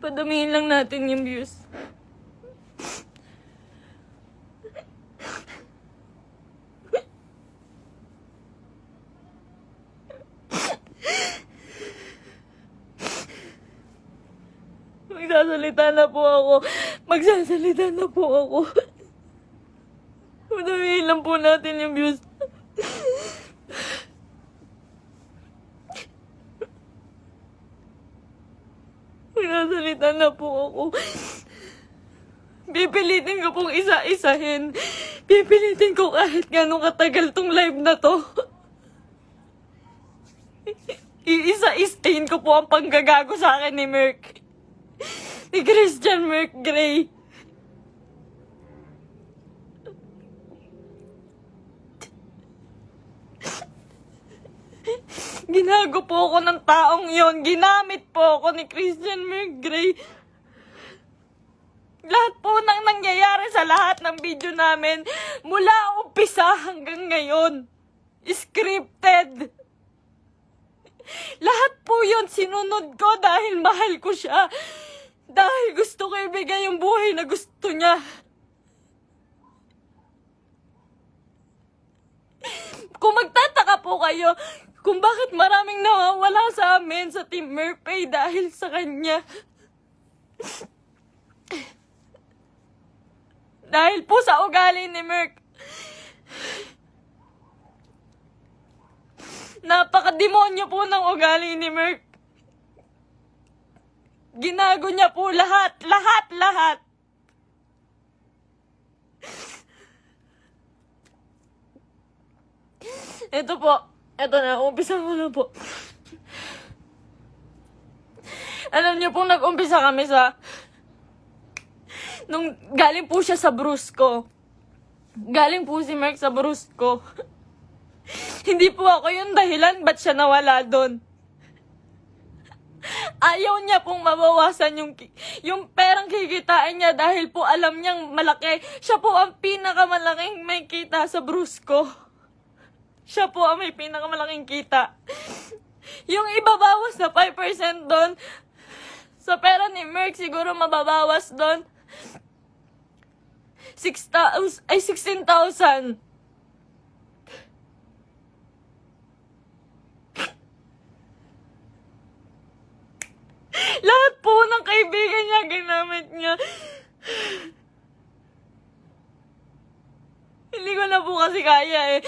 Padamihin lang natin yung views. Magsasalita na po ako. Magsasalita na po ako. Padamihin lang po natin yung views. Magsasalita na po ako. Pipilitin ko pong isa-isahin. Pipilitin ko kahit gano'ng katagal tong live na to. Iisa-istain ko po ang panggagago sa akin ni Merc. Ni Christian Merc Gray. Ginago po ako ng taong yon. Ginamit po ako ni Christian Merc Gray. Lahat po nang nangyayari sa lahat ng video namin, mula umpisa hanggang ngayon, scripted. Lahat po yun sinunod ko dahil mahal ko siya. Dahil gusto ko ibigay yung buhay na gusto niya. Kung magtataka po kayo kung bakit maraming nawawala sa amin sa Team Merpay dahil sa kanya. Dahil po sa ugali ni Merc. Napakademonyo po ng ugali ni Merc. Ginago niya po lahat. Ito po. Ito na, umpisa ko na po. Alam niyo po, nag-umpisa kami sa... Nung galing po siya sa Brusco. Galing po si Merc sa Brusco. Hindi po ako yung dahilan ba't siya nawala doon. Ayaw niya pong mabawasan yung perang kikitain niya dahil po alam niyang malaki. Siya po ang pinakamalaking may kita sa Brusco. Siya po ang may pinakamalaking kita. Yung ibabawas na 5% doon, sa pera ni Merc siguro mababawas doon 16,000. Lahat po ng kaibigan niya, ginamit niya. Hindi ko na po kasi kaya eh.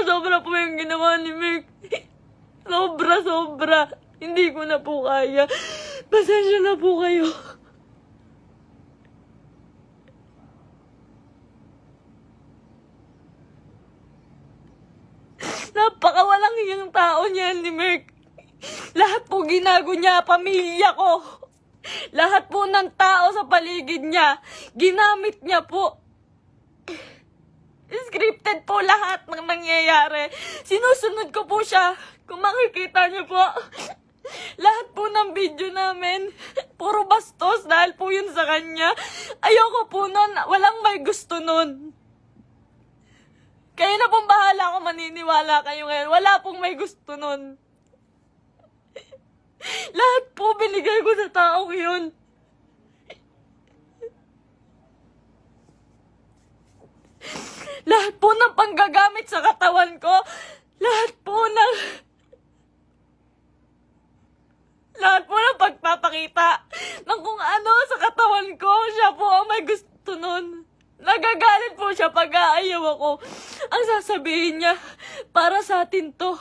Sobra po yung ginawa ni Merc. Sobra. Hindi ko na po kaya. Pasensya na po kayo. Napakawalang hiyang tao niya ni Merc. Lahat po ginago niya, pamilya ko. Lahat po ng tao sa paligid niya, ginamit niya po. Scripted po lahat ng nangyayari. Sinusunod ko po siya. Kung makikita niyo po, lahat po ng video namin, puro bastos dahil po yun sa kanya. Ayoko po nun, walang may gusto nun. Kayo na pong bahala kung maniniwala kayo ngayon. Wala pong may gusto nun. Lahat po binigay ko sa taong yun. Lahat po ng panggagamit sa katawan ko. Lahat po ng pagpapakita ng kung ano sa katawan ko. Siya po ang may gusto nun. Nagagalit po siya pag aayaw ako. Ang sasabihin niya, para sa atin to.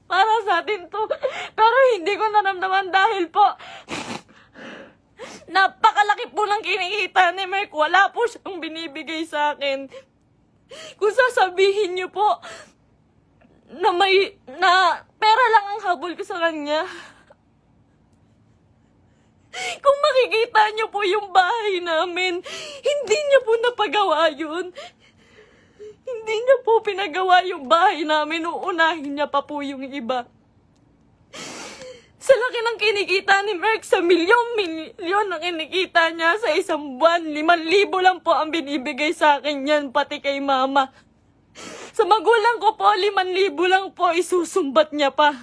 Para sa atin to. Pero hindi ko naramdaman dahil po, napakalaki po ng kinikita ni Merc. Wala po siyang binibigay sa akin. Kung sasabihin niyo po, na pera lang ang habol ko sa kanya. Kung makikita niyo po yung bahay namin, hindi niya po napagawa yun. Hindi niya po pinagawa yung bahay namin, uunahin niya pa po yung iba. Sa laki ng kinikita ni Merc, sa milyon ang kinikita niya sa isang buwan, 5,000 lang po ang binibigay sa akin yan, pati kay mama. Sa magulang ko po, 5,000 lang po, isusumbat niya pa.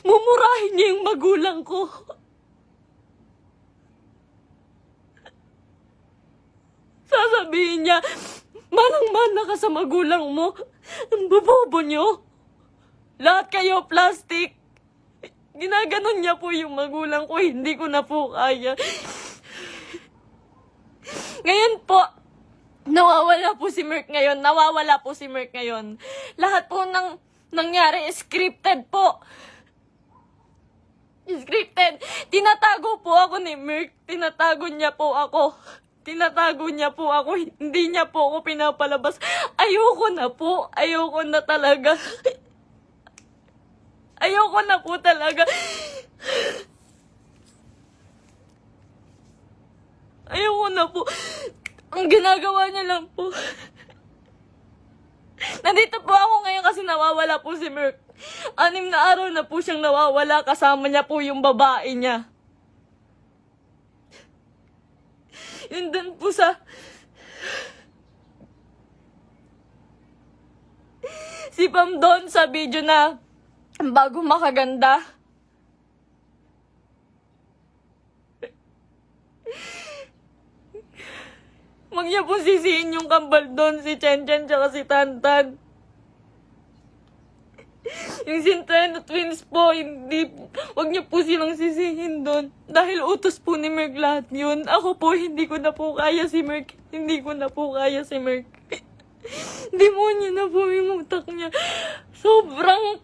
Mumurahin niya yung magulang ko. Sasabihin niya, manang-mana ka sa magulang mo. Ang bobobo niyo. Lahat kayo plastic. Ginaganon niya po yung magulang ko, hindi ko na po kaya. Ngayon po, nawawala po si Merk ngayon. Lahat po ng nangyari, scripted po. Scripted. Tinatago po ako ni Merk. Tinatago niya po ako. Hindi niya po ako pinapalabas. Ayoko na po. Ayoko na talaga. Ayoko na po talaga. Ayoko na po. Ang ginagawa niya lang po. Nandito po ako ngayon kasi nawawala po si Merk. 6 na araw na po siyang nawawala. Kasama niya po yung babae niya. Yun dun po sa... Si Pam doon sa video na bago makaganda. Huwag niya po sisihin yung kambal doon, si Chen Chen tsaka si Tantan. Yung Centeno twins po, huwag niyo po silang sisihin doon. Dahil utos po ni Merk lahat yun. Ako po, hindi ko na po kaya si Merk. Demonyo na po yung utak niya. Sobrang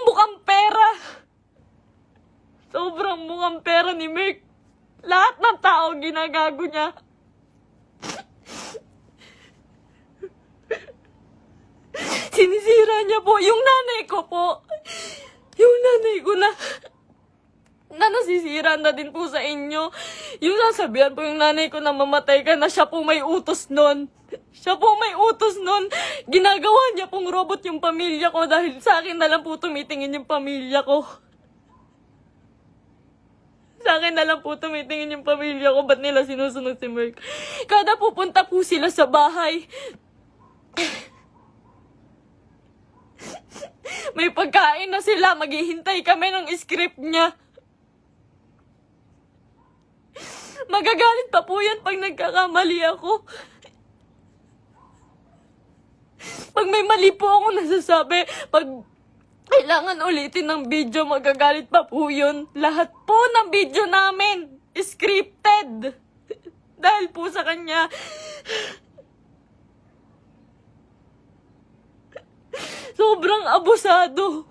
mukhang pera. Sobrang mukhang pera ni Merk. Lahat ng tao ginagago niya. Sinisira niya po yung nanay ko po. Yung nanay ko na nasisira na din po sa inyo. Yung sasabihan po yung nanay ko na mamatay ka na, siya po may utos nun. Ginagawa niya pong robot yung pamilya ko dahil sa akin na lang po tumitingin yung pamilya ko. Ba't nila sinusunod si Merk? Kada pupunta po sila sa bahay, may pagkain na sila, maghihintay kami ng script niya. Magagalit pa po yan pag nagkakamali ako. Pag may mali po ako nasasabi, pag kailangan ulitin ng video, magagalit pa po yun. Lahat po ng video namin, scripted. Dahil po sa kanya. Sobrang abusado.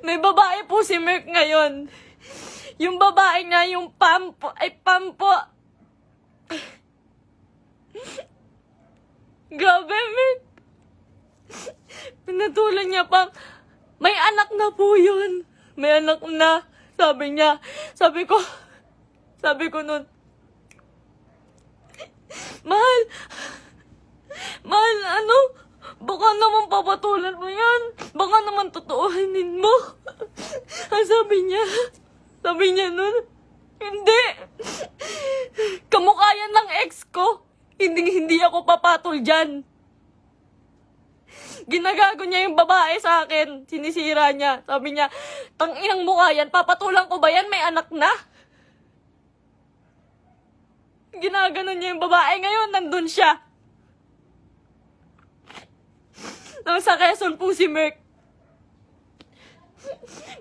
May babae po si Merk ngayon. Yung babae nga, yung Pam po. Grabe, Merk. Pinatulan niya pa. May anak na po yun. May anak na. Sabi niya. Sabi ko nun, Mahal, baka naman papatulan mo yan. Baka naman totoohanin mo. Ang sabi niya nun, hindi. Kamukha yan ng ex ko. Hindi ako papatol dyan. Ginagago niya yung babae sa akin. Sinisira niya. Sabi niya, tanginang mukha yan. Papatulan ko ba yan? May anak na. Ginaganon niya yung babae. Ngayon, nandun siya. Nasa Quezon po si Merk.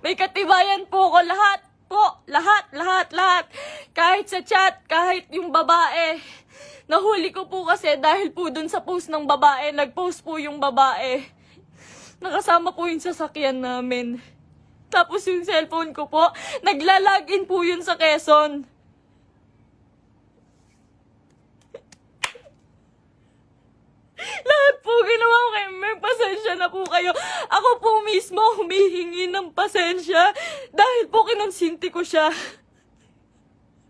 May katibayan po ako. Lahat. Kahit sa chat, kahit yung babae. Nahuli ko po kasi dahil po dun sa post ng babae. Nag-post po yung babae. Nakasama po yung sasakyan namin. Tapos yung cellphone ko po, nagla-login po yun sa Quezon. Lahat po ginawa ko kay Merk. Pasensya na po kayo. Ako po mismo humihingi ng pasensya dahil po kinonsinti ko siya.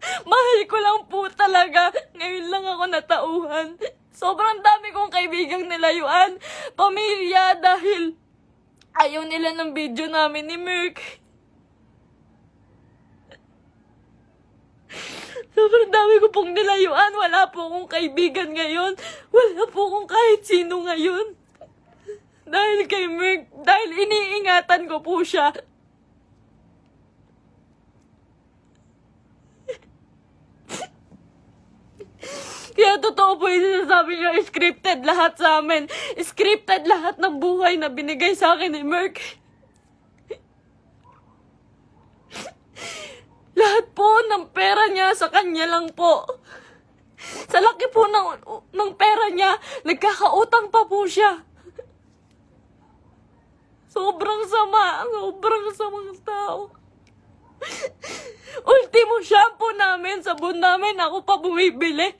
Mahal ko lang po talaga. Ngayon lang ako natauhan. Sobrang dami kong kaibigang nilayuan. Pamilya dahil ayaw nila ng video namin ni Merk. Sobrang dami ko pong nilayuan. Wala po akong kaibigan ngayon. Wala po akong kahit sino ngayon. Dahil kay Merk, dahil iniingatan ko po siya. Kaya totoo po yung sinasabi niya, scripted lahat sa amin. Scripted lahat ng buhay na binigay sa akin ni Merk. Lahat po ng pera niya sa kanya lang po. Sa laki po ng pera niya, nagkakautang pa po siya. Sobrang sama, sobrang samang tao. Ultimo shampoo namin, sabon namin, ako pa bumibili.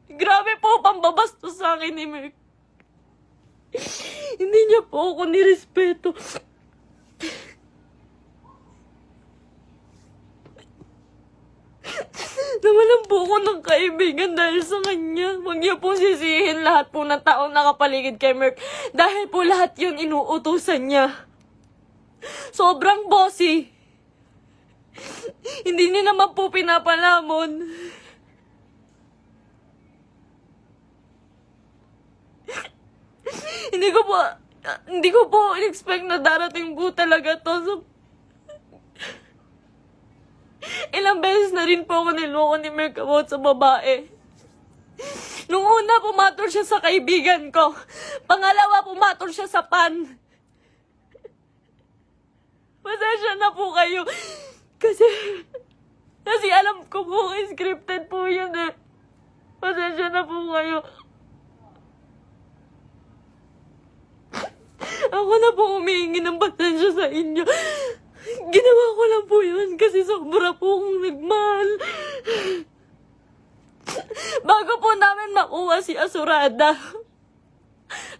Grabe po, pambabastos sa akin ni Merk. Hindi niya po ako nirespeto. Nawalan po ako ng kaibigan dahil sa kanya. Huwag niya po sisihin lahat po ng taong nakapaligid kay Merk. Dahil po lahat yun inuutusan niya. Sobrang bossy. Hindi niya naman po pinapalamon. Hindi ko po in-expect na darating po talaga to. So, ilang beses na rin po ako niloko ni Merk about sa babae. Nung una, pumatol siya sa kaibigan ko. Pangalawa, pumatol siya sa pan. Pasensya na po kayo. Kasi alam ko po, scripted po yun eh. Pasensya na po kayo. Ako na po humihingi ng pasensya sa inyo. Ginawa ko lang po yun kasi sobra po akong nagmahal. Bago po namin makuha si Asurada,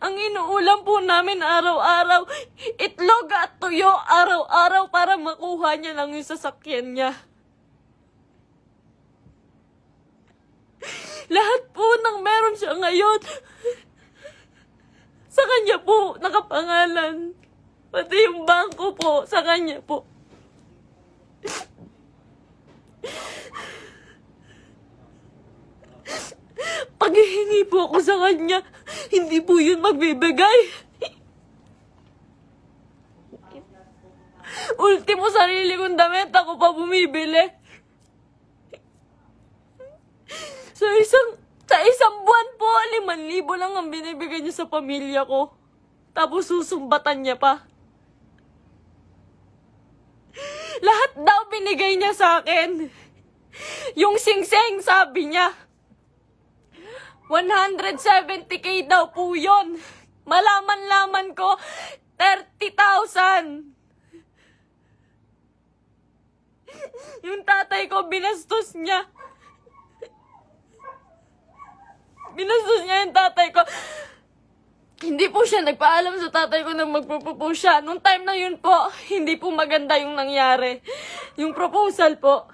ang inuulam po namin araw-araw, itlog at tuyo araw-araw para makuha niya lang yung sasakyan niya. Lahat po ng meron siya ngayon, sa kanya po nakapangalan. Pati yung bangko po, sa kanya po. Paghihingi po ako sa kanya, hindi po yun magbibigay. Ultimo sarili kong damit, ako pa bumibili. Sa isang buwan po, 5,000 lang ang binibigay niya sa pamilya ko. Tapos susumbatan niya pa. Lahat daw binigay niya sa akin. Yung singseng, sabi niya, 170K daw po yun. Malaman-laman ko, 30,000. Yung tatay ko, binastos niya. Binastos niya yung tatay ko. Hindi po siya nagpaalam sa tatay ko na magpo-propose siya. Nung time na yun po, hindi po maganda yung nangyari. Yung proposal po.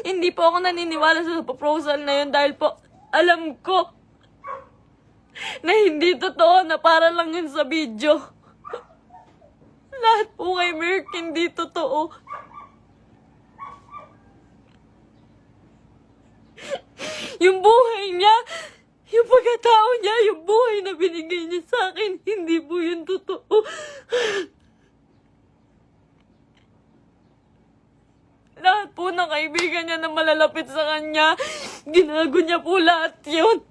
Hindi po ako naniniwala sa proposal na yun dahil po alam ko na hindi totoo, na para lang yun sa video. Lahat po kay Merk hindi totoo. Yung buhay niya, yung pagkatao niya, yung buhay na binigay niya sa akin, hindi po yun totoo. Lahat po ng kaibigan niya na malalapit sa kanya, ginago niya po lahat yun.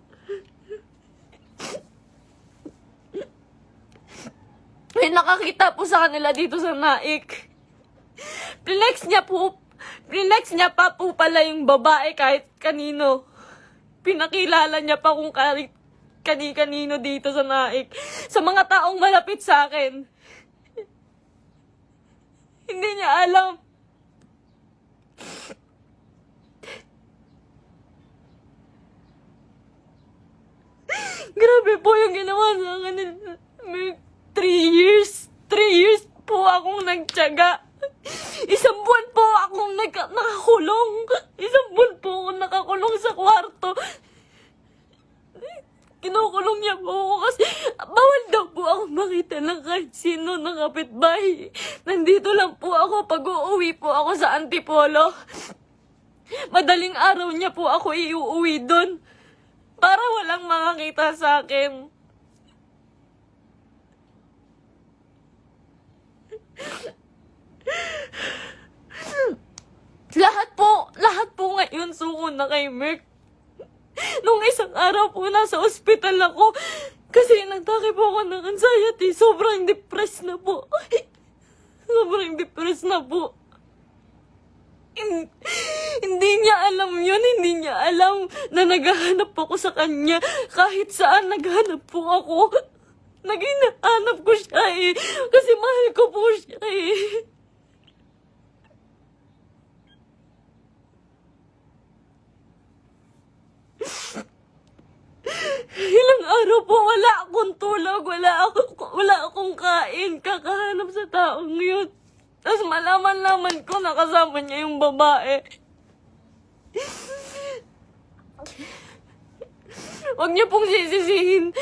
May nakakita po sa kanila dito sa Naik. Flex niya pa po pala yung babae kahit kanino. Pinakilala niya pa kung kani-kanino dito sa Naik. Sa mga taong malapit sa akin. Hindi niya alam. Grabe po yung ginawa sa akin. 3 years po akong nagtiyaga. Isang buwan po akong nakakulong. Isang buwan po akong nakakulong sa kwarto. Kinukulong niya po ako kasi bawal daw po ako makita ng kahit sino na kapitbahay. Nandito lang po ako pag uuwi po ako sa Antipolo. Madaling araw niya po ako iuuwi doon. Para walang makakita sa akin. Lahat po ngayon suko na kay Merk. Nung isang araw po nasa ospital ako kasi nagtake po ako ng anxiety. Sobrang depressed na po. Sobrang depressed na po. Hindi niya alam yun. Hindi niya alam na naghahanap ako sa kanya. Kahit saan naghahanap po ako. Naghahanap ko siya eh. Kasi mahal ko po siya eh. Ilang araw po wala akong tulog, wala akong kain, kakahanap sa taong yun. Tapos malaman ko na kasama niya yung babae. Huwag niyo pong sisisihin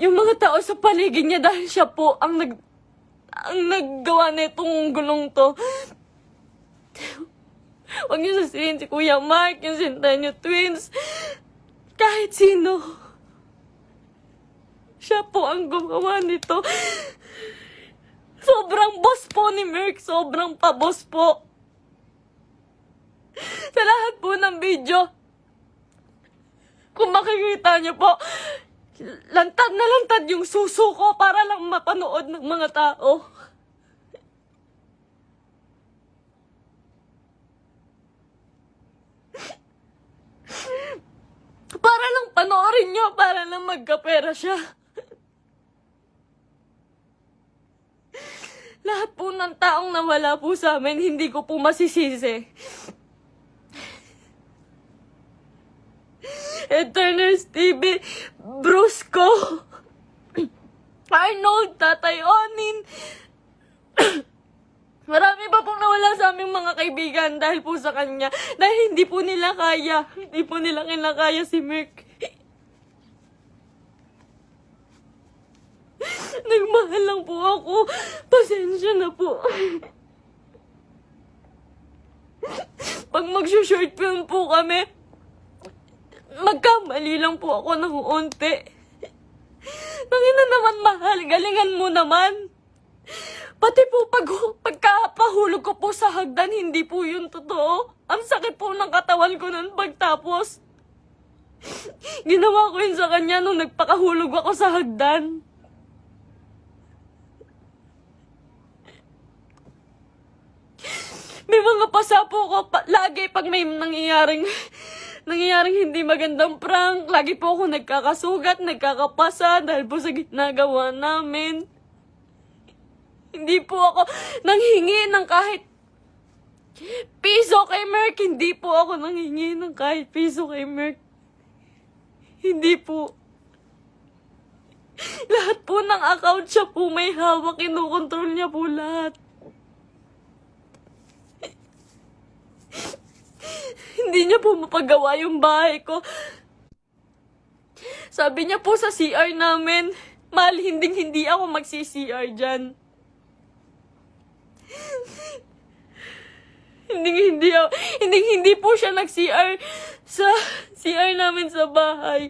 yung mga tao sa paligid niya dahil siya po ang naggawa nitong gulong to. Huwag niyo sisisihin si Kuya Mark, yung Centennial Twins. Kahit sino. Siya po ang gumawa nito. Sobrang boss po ni Merk. Sobrang pa-boss po. Sa lahat po ng video, kung makikita niyo po, lantad na lantad yung suso ko para lang mapanood ng mga tao. Para lang panoorin niyo, para lang magkapera siya. Lahat po ng taong nawala po sa amin, hindi ko po masisisi. Eternals TV, Brusco, Arnold, Tatay Onin. Marami pa pong nawala sa aming mga kaibigan dahil po sa kanya. Dahil hindi po nila kaya. Hindi po nila kinakaya si Merk. Nagmahal lang po ako. Pasensya na po. Pag mag-short film po kami, magkamali lang po ako ng unti. Nangina naman mahal, galingan mo naman. Pati po pagkapahulog ko po sa hagdan, hindi po yun totoo. Ang sakit po ng katawan ko nun pagtapos. Ginawa ko yun sa kanya nung nagpakahulog ako sa hagdan. May mga pasa po ko lagi pag may nangyayaring hindi magandang prank. Lagi po ako nagkakasugat, nagkakapasa dahil po sa ginagawa namin. Hindi po ako nanghingi ng kahit piso kay Merk. Hindi po ako nanghingi ng kahit piso kay Merk. Hindi po. Lahat po ng account siya po may hawak. Kinukontrol niya po lahat. Hindi niya po mapagawa yung bahay ko. Sabi niya po sa CR namin, mahal, hindi ako magsi-CR dyan. Hindi po siya nag-CR sa CR namin sa bahay.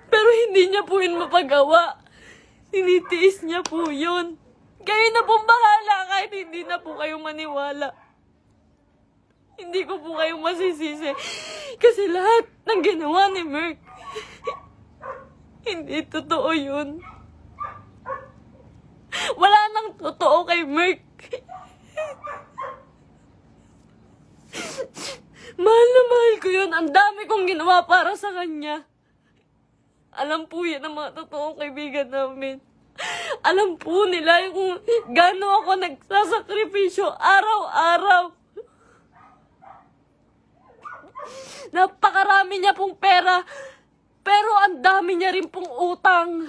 Pero hindi niya po yun mapagawa. Tinitiis niya po yun. Kayo na pong bahala kahit hindi na po kayo maniwala. Hindi ko po kayo masisisi. Kasi lahat ng ginawa ni Merk, hindi totoo yun. Wala nang totoo kay Merk. Mahal na mahal ko yun. Ang dami kong ginawa para sa kanya. Alam po yan ang mga totoong kaibigan namin. Alam po nila kung gaano ako nagsasakripisyo araw-araw. Napakarami niya pong pera, pero ang dami niya rin pong utang.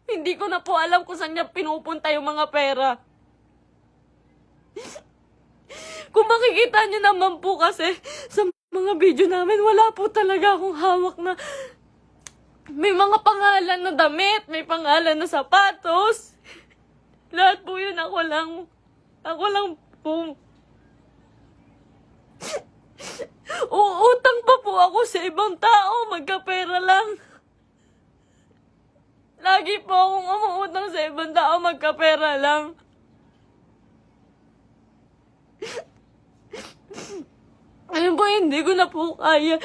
Hindi ko na po alam kung saan niya pinupunta yung mga pera. Kung makikita niyo naman po kasi sa mga video namin, wala po talaga akong hawak na May mga pangalan na damit, may pangalan na sapatos. Lahat po yun ako lang po. Uutang pa po ako sa ibang tao, magkapera lang. Lagi po akong umuutang sa ibang tao, magkapera lang. Ayun po, hindi ko na po kaya.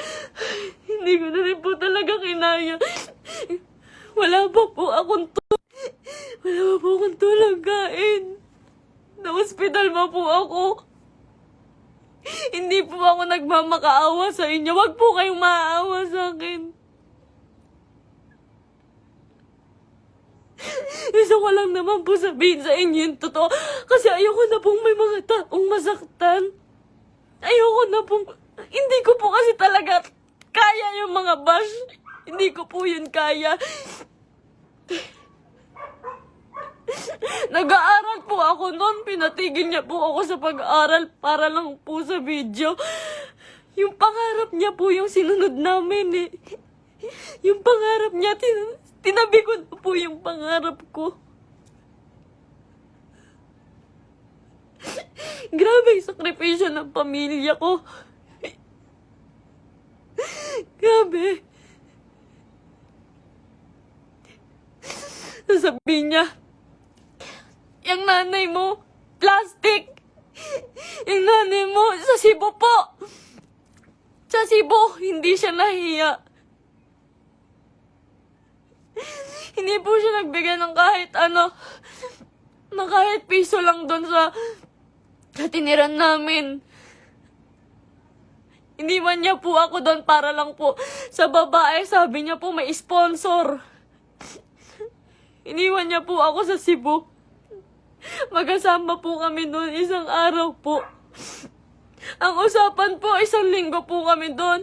Hindi ko na rin po talaga kinaya. Wala pa po akong tulog kain. Na-hospital pa po ako. Hindi po ako nagmamakaawa sa inyo. Wag po kayong maaawa sa akin. Gusto ko lang naman po sabihin sa inyo yung totoo. Kasi ayoko na pong may mga taong masaktan. Ayoko na pong... Hindi ko po kasi talaga kaya yung mga bash. Hindi ko po yun kaya. Nag-aaral po ako noon. Pinatigil niya po ako sa pag-aaral para lang po sa video. Yung pangarap niya po yung sinunod namin eh. Yung pangarap niya, tinabi ko na po yung pangarap ko. Grabe yung sakripisyo ng pamilya ko. Grabe. Sasabihin niya, yung nanay mo, plastic. Yung nanay mo, sa Cebu po. Sa Cebu, hindi siya nahiya. Hindi po siya nagbigay ng kahit ano, na kahit piso lang doon sa tiniran namin. Iniwan niya po ako doon para lang po sa babae. Sabi niya po may sponsor. Iniwan niya po ako sa Cebu. Magkasama po kami doon isang araw po. Ang usapan po, 1 linggo po kami doon.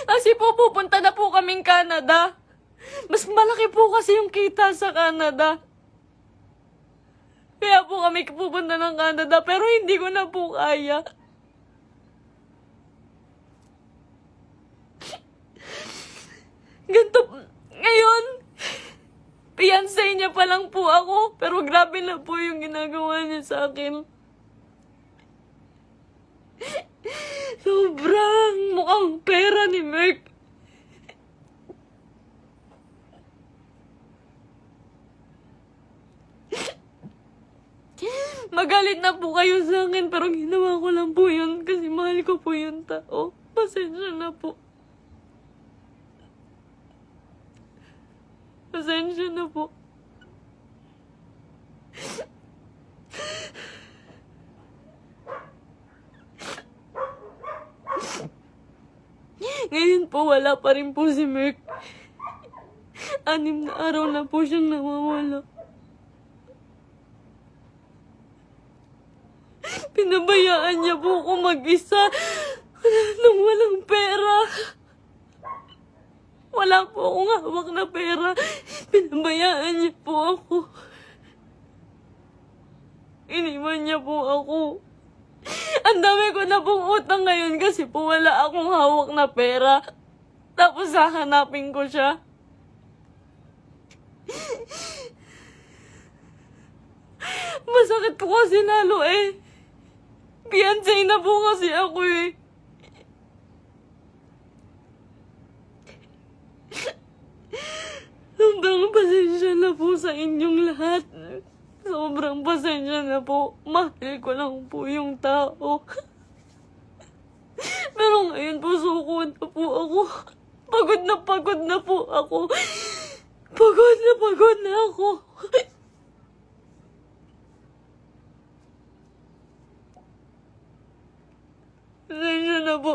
Kasi po pupunta na po kaming Canada. Mas malaki po kasi yung kita sa Canada. Kaya po kami pupunta ng Canada, pero hindi ko na po kaya. Ganito, ngayon, fiancé niya pa lang po ako, pero grabe na po yung ginagawa niya sa akin. Sobrang mukhang pera ni Merk. Magalit na po kayo sa akin, pero ginawa ko lang po yun kasi mahal ko po yung tao. Pasensya na po. Pasensya na po. Ngayon po, wala pa rin po si Merk. 6 na araw na po siyang nawawala. Pinabayaan niya po ako mag-isa nang walang pera. Wala po akong hawak na pera. Pinabayaan niya po ako. Iniwan niya po ako. Ang dami ko na pong utang ngayon kasi po wala akong hawak na pera. Tapos hahanapin ko siya. Masakit po kasi lalo eh. Fiancé na po kasi ako eh. Sobrang pasensya na po sa inyong lahat. Sobrang pasensya na po. Mahal ko lang po yung tao. Pero ngayon po suko na po ako. Pagod na po ako. Pagod na ako. Pasensya na po.